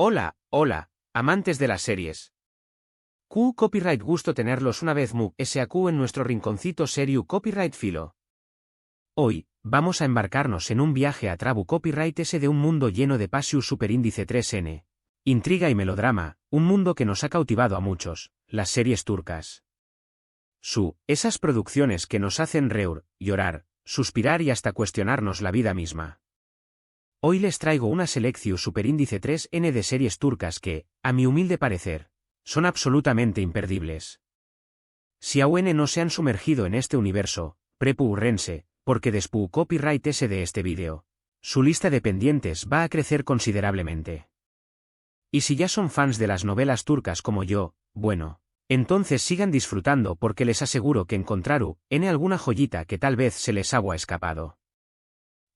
Hola, hola, amantes de las series. Q Copyright gusto tenerlos una vez mu SAQ en nuestro rinconcito serio Copyright Filo. Hoy, vamos a embarcarnos en un viaje a Trabu Copyright S de un mundo lleno de Pasius Superíndice 3N. Intriga y melodrama, un mundo que nos ha cautivado a muchos, las series turcas. Esas producciones que nos hacen reír, llorar, suspirar y hasta cuestionarnos la vida misma. Hoy les traigo una selección superíndice 3N de series turcas que, a mi humilde parecer, son absolutamente imperdibles. Si aún no se han sumergido en este universo, prepúrense, porque después copyright S de este vídeo, su lista de pendientes va a crecer considerablemente. Y si ya son fans de las novelas turcas como yo, bueno, entonces sigan disfrutando porque les aseguro que encontraron alguna joyita que tal vez se les haya escapado.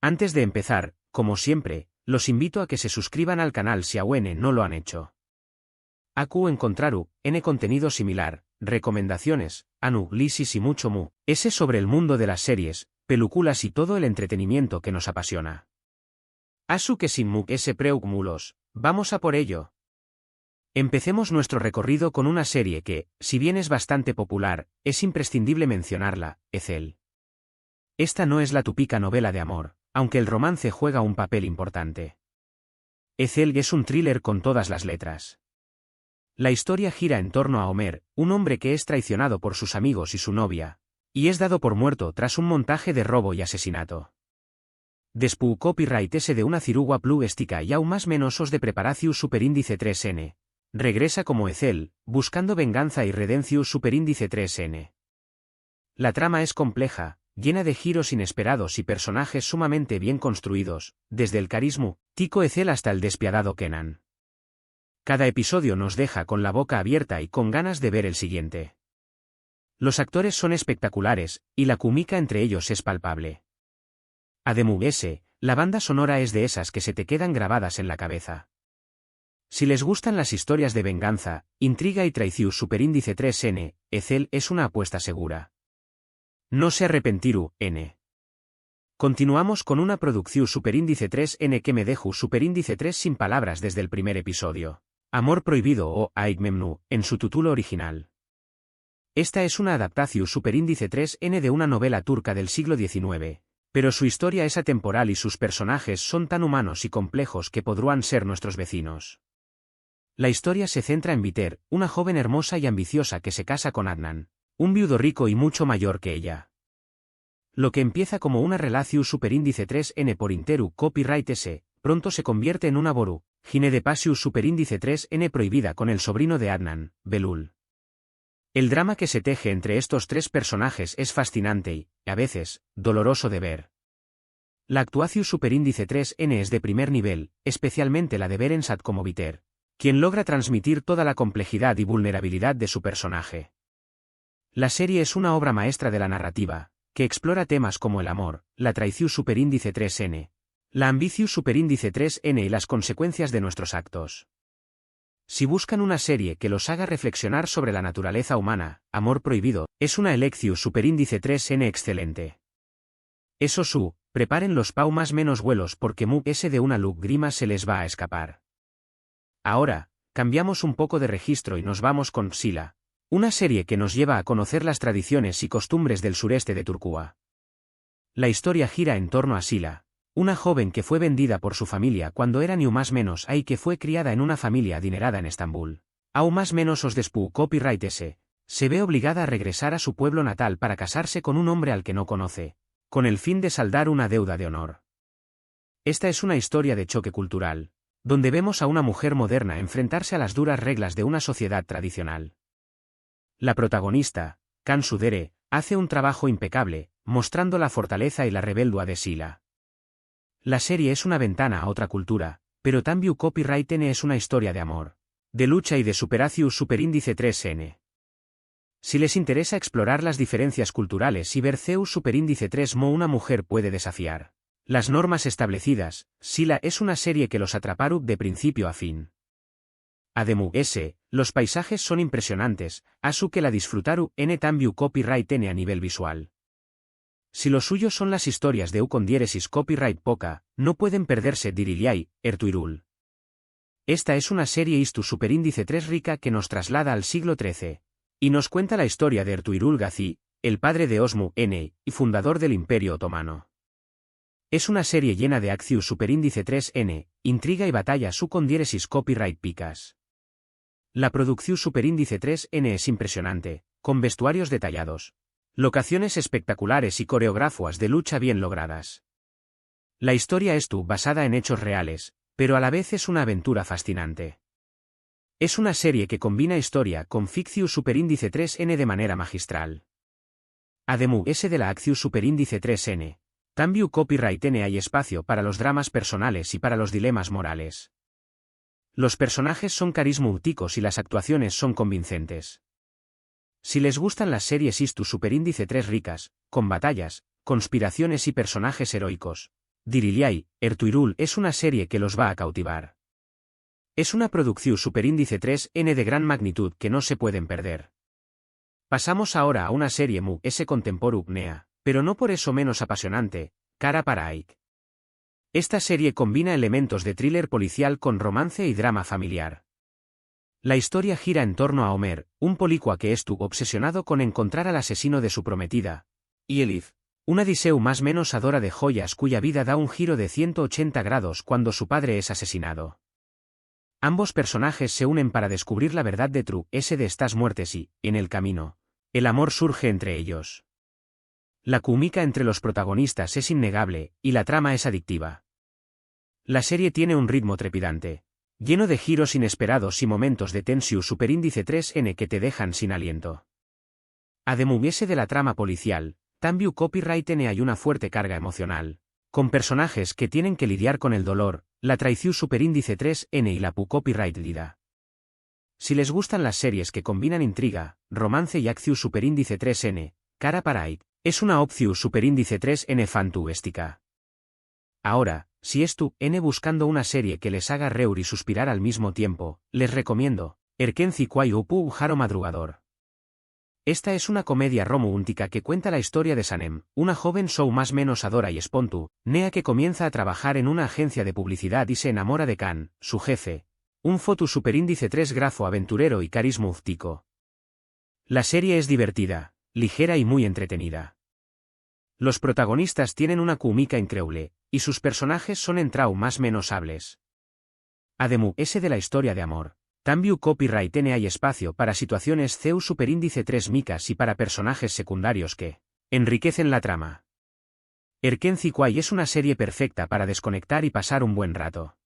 Antes de empezar, como siempre, los invito a que se suscriban al canal si aún no lo han hecho. Aku encontraru, contenido similar, recomendaciones, análisis y mucho ese sobre el mundo de las series, películas y todo el entretenimiento que nos apasiona. Asu que sin ese preugmulos, vamos a por ello. Empecemos nuestro recorrido con una serie que, si bien es bastante popular, es imprescindible mencionarla, Ezel. Esta no es la típica novela de amor, aunque el romance juega un papel importante. Ezel es un thriller con todas las letras. La historia gira en torno a Homer, un hombre que es traicionado por sus amigos y su novia, y es dado por muerto tras un montaje de robo y asesinato. Después copyright S de una cirugua plugística y aún más menosos de preparacius superíndice 3N. Regresa como Ezel, buscando venganza y redencius superíndice 3N. La trama es compleja, llena de giros inesperados y personajes sumamente bien construidos, desde el carisma tico Ezel hasta el despiadado Kenan. Cada episodio nos deja con la boca abierta y con ganas de ver el siguiente. Los actores son espectaculares, y la química entre ellos es palpable. Además, la banda sonora es de esas que se te quedan grabadas en la cabeza. Si les gustan las historias de venganza, intriga y traición superíndice 3N, Ezel es una apuesta segura. No se arrepentiru, N. Continuamos con una producción superíndice 3N que me dejo superíndice 3 sin palabras desde el primer episodio. Amor prohibido o Aşk Memnu, en su título original. Esta es una adaptación superíndice 3N de una novela turca del siglo XIX, pero su historia es atemporal y sus personajes son tan humanos y complejos que podrían ser nuestros vecinos. La historia se centra en Biter, una joven hermosa y ambiciosa que se casa con Adnan, un viudo rico y mucho mayor que ella. Lo que empieza como una relación superíndice 3N por interu copyright S, pronto se convierte en una boru, gine de pasius superíndice 3N prohibida con el sobrino de Adnan, Belul. El drama que se teje entre estos tres personajes es fascinante y, a veces, doloroso de ver. La actuación superíndice 3N es de primer nivel, especialmente la de Berensat como Biter, quien logra transmitir toda la complejidad y vulnerabilidad de su personaje. La serie es una obra maestra de la narrativa, que explora temas como el amor, la traición superíndice 3N, la ambición superíndice 3N y las consecuencias de nuestros actos. Si buscan una serie que los haga reflexionar sobre la naturaleza humana, Amor prohibido, es una elección superíndice 3N excelente. Eso preparen los pau más menos vuelos porque ese de una grima se les va a escapar. Ahora, cambiamos un poco de registro y nos vamos con Sila, una serie que nos lleva a conocer las tradiciones y costumbres del sureste de Turquía. La historia gira en torno a Sila, una joven que fue vendida por su familia cuando era ni más menos y que fue criada en una familia adinerada en Estambul. Aún más menos os despu copyright S, se ve obligada a regresar a su pueblo natal para casarse con un hombre al que no conoce, con el fin de saldar una deuda de honor. Esta es una historia de choque cultural, donde vemos a una mujer moderna enfrentarse a las duras reglas de una sociedad tradicional. La protagonista, Cansu Dere, hace un trabajo impecable, mostrando la fortaleza y la rebeldía de Sila. La serie es una ventana a otra cultura, pero también copyright N es una historia de amor, de lucha y de superacius superíndice 3N. Si les interesa explorar las diferencias culturales y ver Zeus superíndice 3 una mujer puede desafiar las normas establecidas, Sila es una serie que los atraparu de principio a fin. Además, los paisajes son impresionantes, asu que la disfrutaru N también copyright N a nivel visual. Si lo suyo son las historias de con diéresis copyright poca, no pueden perderse Diriliai, Ertuğrul. Esta es una serie Istu superíndice 3 rica que nos traslada al siglo XIII. Y nos cuenta la historia de Ertuğrul Gazi, el padre de Osman N. y fundador del Imperio Otomano. Es una serie llena de acción superíndice 3N, intriga y batalla su con diéresis copyright picas. La producción superíndice 3N es impresionante, con vestuarios detallados, locaciones espectaculares y coreografías de lucha bien logradas. La historia es basada en hechos reales, pero a la vez es una aventura fascinante. Es una serie que combina historia con ficción superíndice 3N de manera magistral. Además de la acción superíndice 3N, también copyright N hay espacio para los dramas personales y para los dilemas morales. Los personajes son carismáticos y las actuaciones son convincentes. Si les gustan las series Istu superíndice 3 ricas, con batallas, conspiraciones y personajes heroicos, Diriliay, Ertuğrul es una serie que los va a cautivar. Es una producción superíndice 3N de gran magnitud que no se pueden perder. Pasamos ahora a una serie contemporánea, pero no por eso menos apasionante, Kara Paraik. Esta serie combina elementos de thriller policial con romance y drama familiar. La historia gira en torno a Omer, un policua que estuvo obsesionado con encontrar al asesino de su prometida, y Elif, una Odiseu más menos adora de joyas cuya vida da un giro de 180 grados cuando su padre es asesinado. Ambos personajes se unen para descubrir la verdad de de estas muertes y, en el camino, el amor surge entre ellos. La química entre los protagonistas es innegable, y la trama es adictiva. La serie tiene un ritmo trepidante, lleno de giros inesperados y momentos de tensión superíndice 3N que te dejan sin aliento. Además de la trama policial, también copyright N hay una fuerte carga emocional, con personajes que tienen que lidiar con el dolor, la traición superíndice 3N y la copyright lida. Si les gustan las series que combinan intriga, romance y acción superíndice 3N, Kara Paraik es una opción superíndice 3N fantástica. Ahora, si es N buscando una serie que les haga reír y suspirar al mismo tiempo, les recomiendo Erkenci Kwai Upu Jaro Madrugador. Esta es una comedia romántica que cuenta la historia de Sanem, una joven show más menos adora y espontu, Nea que comienza a trabajar en una agencia de publicidad y se enamora de Khan, su jefe, un foto superíndice 3 grafo aventurero y carismático. La serie es divertida, ligera y muy entretenida. Los protagonistas tienen una química increíble, y sus personajes son más menos hables. Además de la historia de amor, también copyright N hay espacio para situaciones CEU superíndice 3 micas y para personajes secundarios que enriquecen la trama. Erkenci Kwai es una serie perfecta para desconectar y pasar un buen rato.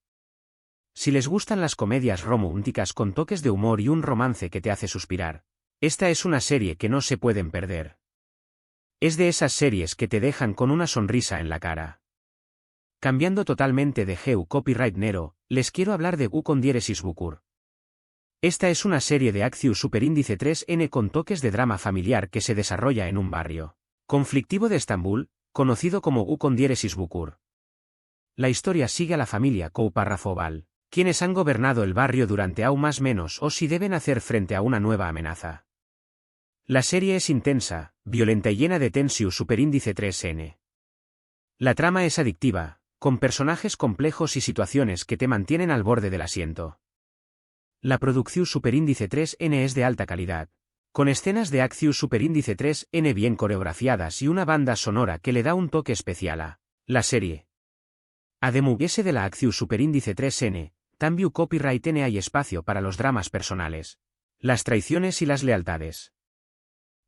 Si les gustan las comedias románticas con toques de humor y un romance que te hace suspirar, esta es una serie que no se pueden perder. Es de esas series que te dejan con una sonrisa en la cara. Cambiando totalmente de GEU copyright Nero, les quiero hablar de con diéresis Bukur. Esta es una serie de acción superíndice 3N con toques de drama familiar que se desarrolla en un barrio conflictivo de Estambul, conocido como con diéresis Bukur. La historia sigue a la familia Kouparrafobal, quienes han gobernado el barrio durante aún más menos o si deben hacer frente a una nueva amenaza. La serie es intensa, violenta y llena de tensión superíndice 3N. La trama es adictiva, con personajes complejos y situaciones que te mantienen al borde del asiento. La producción superíndice 3N es de alta calidad, con escenas de acción superíndice 3N bien coreografiadas y una banda sonora que le da un toque especial a la serie. Además de la acción superíndice 3N, también copyright N hay espacio para los dramas personales, las traiciones y las lealtades.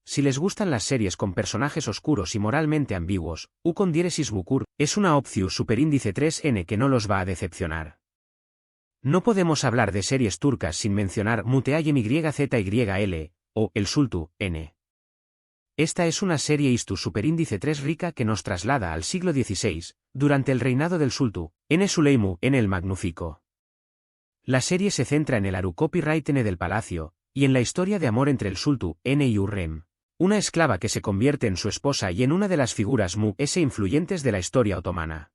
Si les gustan las series con personajes oscuros y moralmente ambiguos, con diéresis Bukur es una opción superíndice 3N que no los va a decepcionar. No podemos hablar de series turcas sin mencionar Muteayem YZYL, o El Sultu, N. Esta es una serie Istu superíndice 3 rica que nos traslada al siglo XVI, durante el reinado del Sultu, N. Süleyman N. el Magnífico. La serie se centra en el Aru copyright N del palacio, y en la historia de amor entre el Sultu, N. y Hürrem, una esclava que se convierte en su esposa y en una de las figuras influyentes de la historia otomana.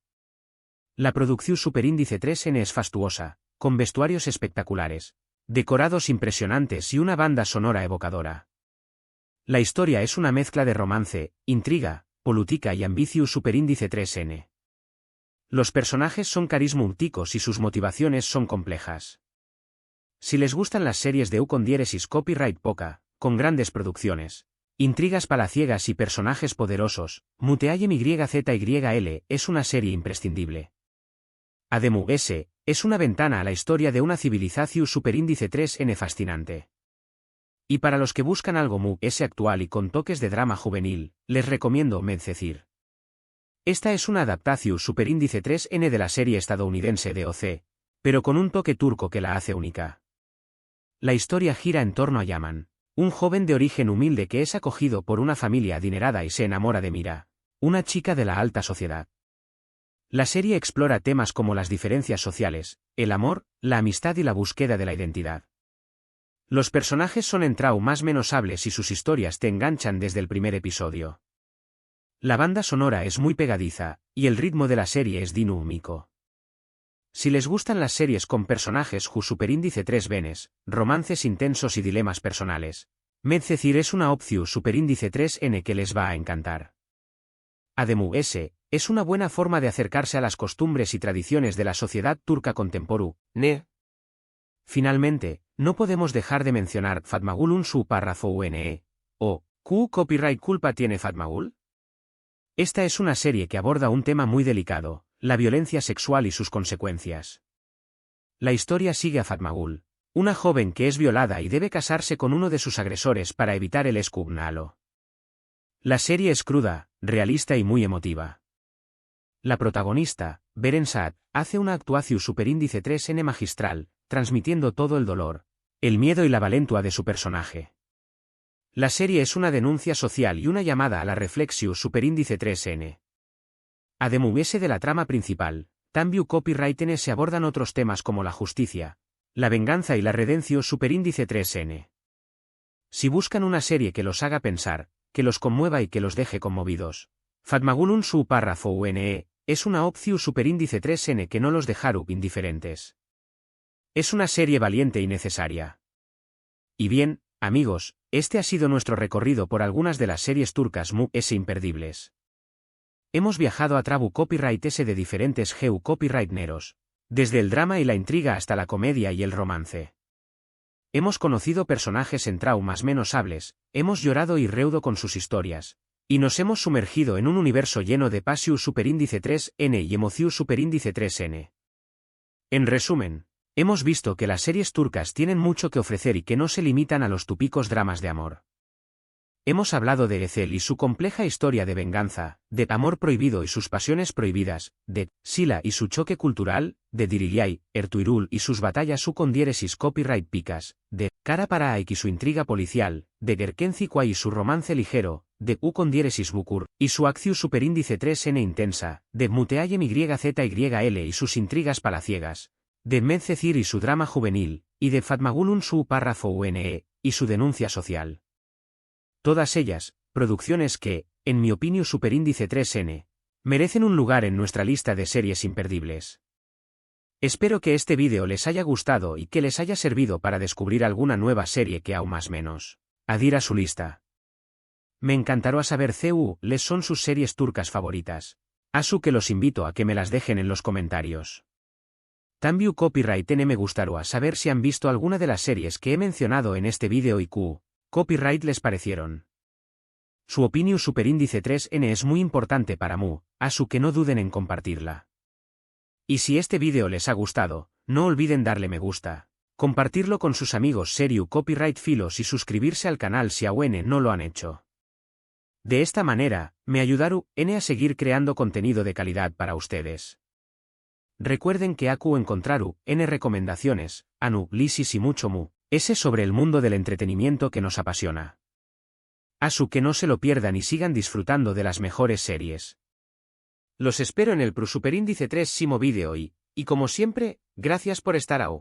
La producción superíndice 3N es fastuosa, con vestuarios espectaculares, decorados impresionantes y una banda sonora evocadora. La historia es una mezcla de romance, intriga, política y ambición superíndice 3N. Los personajes son carismáticos y sus motivaciones son complejas. Si les gustan las series de U con diéresis copyright poca, con grandes producciones, intrigas palaciegas y personajes poderosos, Muteayem YZYL es una serie imprescindible. Ademu S es una ventana a la historia de una civilización superíndice 3N fascinante. Y para los que buscan algo Mu S actual y con toques de drama juvenil, les recomiendo Medcezir. Esta es una adaptación superíndice 3N de la serie estadounidense de OC, pero con un toque turco que la hace única. La historia gira en torno a Yaman, un joven de origen humilde que es acogido por una familia adinerada y se enamora de Mira, una chica de la alta sociedad. La serie explora temas como las diferencias sociales, el amor, la amistad y la búsqueda de la identidad. Los personajes son más menosables y sus historias te enganchan desde el primer episodio. La banda sonora es muy pegadiza, y el ritmo de la serie es dinámico. Si les gustan las series con personajes superíndice 3 venes, romances intensos y dilemas personales, Medcezir es una opción superíndice 3N que les va a encantar. Ademu S es una buena forma de acercarse a las costumbres y tradiciones de la sociedad turca contemporánea. Finalmente, no podemos dejar de mencionar Fatmagul Unsu párrafo UNE. ¿O Q copyright culpa tiene Fatmagul? Esta es una serie que aborda un tema muy delicado, la violencia sexual y sus consecuencias. La historia sigue a Fatmagul, una joven que es violada y debe casarse con uno de sus agresores para evitar el escándalo. La serie es cruda, realista y muy emotiva. La protagonista, Beren Saat, hace una actuación superíndice 3N magistral, transmitiendo todo el dolor, el miedo y la valentua de su personaje. La serie es una denuncia social y una llamada a la reflexión superíndice 3N. Ademu S de la trama principal, También copyright N se abordan otros temas como la justicia, la venganza y la redención superíndice 3N. Si buscan una serie que los haga pensar, que los conmueva y que los deje conmovidos, Fatmagul Unsu párrafo UNE es una opción superíndice 3N que no los dejará indiferentes. Es una serie valiente y necesaria. Y bien, amigos, este ha sido nuestro recorrido por algunas de las series turcas Mu S imperdibles. Hemos viajado a Trabu Copyright S de diferentes GEU Copyright neros, desde el drama y la intriga hasta la comedia y el romance. Hemos conocido personajes en traumas menosables, hemos llorado y reudo con sus historias, y nos hemos sumergido en un universo lleno de pasión superíndice 3N y emoción superíndice 3N. En resumen, hemos visto que las series turcas tienen mucho que ofrecer y que no se limitan a los típicos dramas de amor. Hemos hablado de Ezel y su compleja historia de venganza, de amor prohibido y sus pasiones prohibidas, de Sila y su choque cultural, de Diriliay, Ertuğrul y sus batallas su con diéresis copyright picas, de Kara para Aik y su intriga policial, de Gerkenci Kuay y su romance ligero, de U con diéresis Bukur y su acción superíndice 3N intensa, de Muteayem YZYL y sus intrigas palaciegas, de Medcezir y su drama juvenil, y de Fatmagul Unsu párrafo UNE y su denuncia social. Todas ellas, producciones que, en mi opinión superíndice 3N, merecen un lugar en nuestra lista de series imperdibles. Espero que este vídeo les haya gustado y que les haya servido para descubrir alguna nueva serie que aún más menos adir a su lista. Me encantará saber les son sus series turcas favoritas. Asu que los invito a que me las dejen en los comentarios. También copyright N me gustaría saber si han visto alguna de las series que he mencionado en este vídeo y copyright les parecieron. Su opinión superíndice 3N es muy importante para Mu, Asu que no duden en compartirla. Y si este vídeo les ha gustado, no olviden darle me gusta, compartirlo con sus amigos Seriu Copyright Filos y suscribirse al canal si aún no lo han hecho. De esta manera, me ayudarán a seguir creando contenido de calidad para ustedes. Recuerden que Aku encontraru recomendaciones, Anu, Lisis y mucho Mu, ese sobre el mundo del entretenimiento que nos apasiona. Asu que no se lo pierdan y sigan disfrutando de las mejores series. Los espero en el superíndice 3 Simo vídeo y como siempre, gracias por estar ahí.